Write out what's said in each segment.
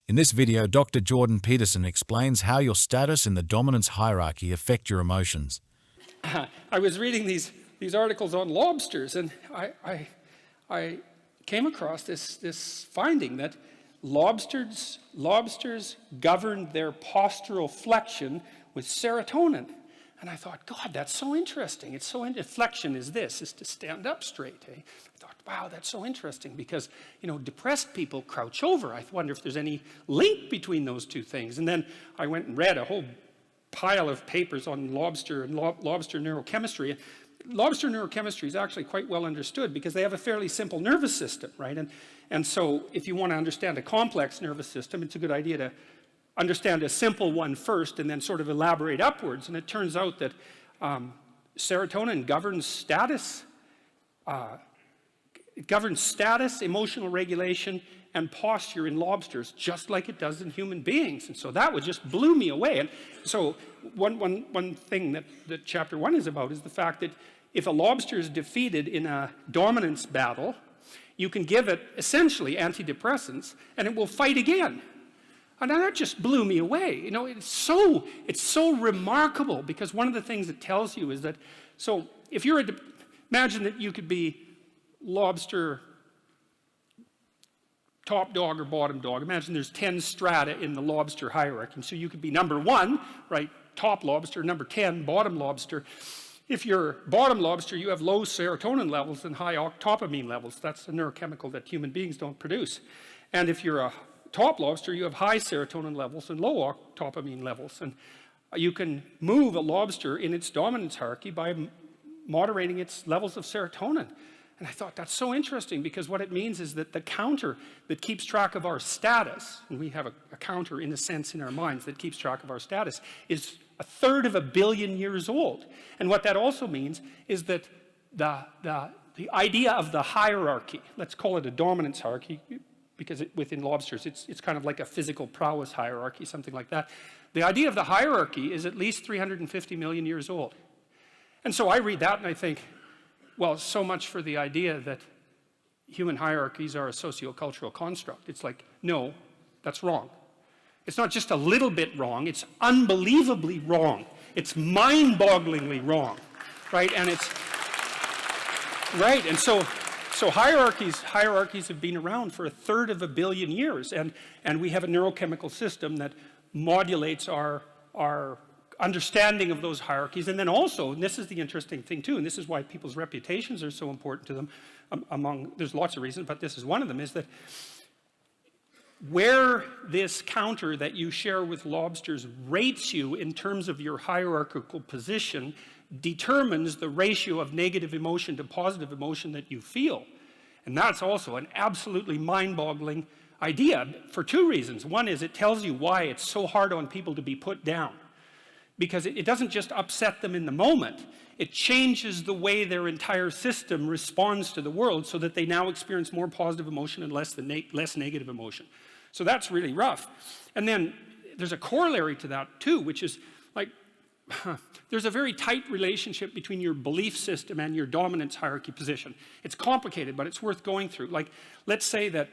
In this video, Dr. Jordan Peterson explains how your status in the dominance hierarchy affect your emotions. I was reading these articles on lobsters, and I came across this finding that lobsters govern their postural flexion with serotonin. And I thought, God, that's so interesting. It's so flexion is to stand up straight. Eh? I thought, wow, that's so interesting because, depressed people crouch over. I wonder if there's any link between those two things. And then I went and read a whole pile of papers on lobster and lobster neurochemistry. Lobster neurochemistry is actually quite well understood because they have a fairly simple nervous system, right? And so if you want to understand a complex nervous system, it's a good idea to understand a simple one first and then sort of elaborate upwards. And it turns out that serotonin governs status, emotional regulation, and posture in lobsters, just like it does in human beings. And so that just blew me away. And so one thing that chapter 1 is about is the fact that if a lobster is defeated in a dominance battle, you can give it essentially antidepressants and it will fight again. And that just blew me away. It's so remarkable because one of the things it tells you is that, so if you're imagine that you could be lobster top dog or bottom dog. Imagine there's 10 strata in the lobster hierarchy. So you could be number 1, right, top lobster, number 10, bottom lobster. If you're bottom lobster, you have low serotonin levels and high octopamine levels. That's a neurochemical that human beings don't produce. And if you're a top lobster, you have high serotonin levels and low octopamine levels. And you can move a lobster in its dominance hierarchy by moderating its levels of serotonin. And I thought that's so interesting because what it means is that the counter that keeps track of our status, and we have a counter in a sense in our minds that keeps track of our status, is 1/3 of a billion years old. And what that also means is that the idea of the hierarchy, let's call it a dominance hierarchy, because within lobsters it's kind of like a physical prowess hierarchy, something like that. The idea of the hierarchy is at least 350 million years old. And so I read that and I think, well, so much for the idea that human hierarchies are a sociocultural construct. It's like, no, that's wrong. It's not just a little bit wrong, it's unbelievably wrong. It's mind-bogglingly wrong, right? And it's, right, and so hierarchies have been around for 1/3 of a billion years, and we have a neurochemical system that modulates our understanding of those hierarchies. And then also, and this is the interesting thing too, and this is why people's reputations are so important to them, there's lots of reasons, but this is one of them, is that where this counter that you share with lobsters rates you in terms of your hierarchical position determines the ratio of negative emotion to positive emotion that you feel. And that's also an absolutely mind-boggling idea for 2 reasons. One is it tells you why it's so hard on people to be put down. Because it doesn't just upset them in the moment, it changes the way their entire system responds to the world so that they now experience more positive emotion and less negative emotion. So that's really rough. And then there's a corollary to that too, which is like, there's a very tight relationship between your belief system and your dominance hierarchy position. It's complicated, but it's worth going through. Like, let's say that,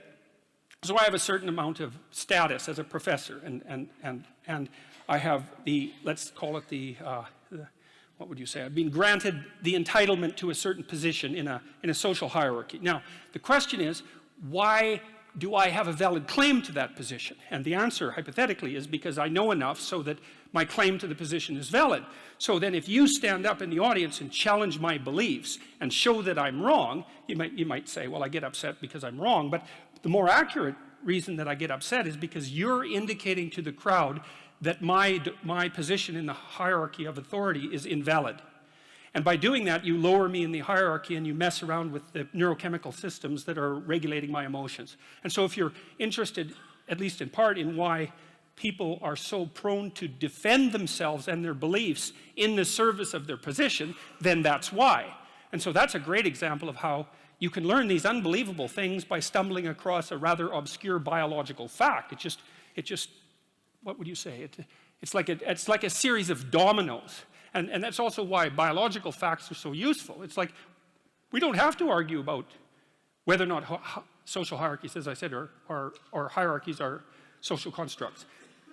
so I have a certain amount of status as a professor, and I have let's call it what would you say? I've been granted the entitlement to a certain position in a social hierarchy. Now, the question is, why do I have a valid claim to that position? And the answer, hypothetically, is because I know enough so that my claim to the position is valid. So then if you stand up in the audience and challenge my beliefs and show that I'm wrong, you might say, well, I get upset because I'm wrong. But the more accurate reason that I get upset is because you're indicating to the crowd that my position in the hierarchy of authority is invalid. And by doing that, you lower me in the hierarchy and you mess around with the neurochemical systems that are regulating my emotions. And so if you're interested, at least in part, in why people are so prone to defend themselves and their beliefs in the service of their position, then that's why. And so that's a great example of how you can learn these unbelievable things by stumbling across a rather obscure biological fact. It just what would you say? It's like a series of dominoes. And that's also why biological facts are so useful. It's like, we don't have to argue about whether or not social hierarchies, as I said, or hierarchies are social constructs.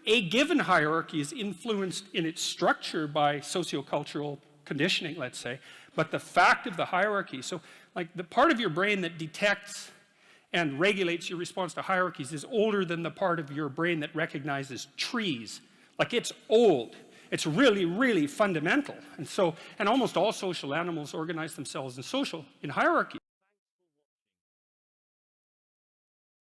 A given hierarchy is influenced in its structure by sociocultural conditioning, let's say, but the fact of the hierarchy, so like the part of your brain that detects and regulates your response to hierarchies is older than the part of your brain that recognizes trees. Like, it's old. It's really, really fundamental. And almost all social animals organize themselves in hierarchies.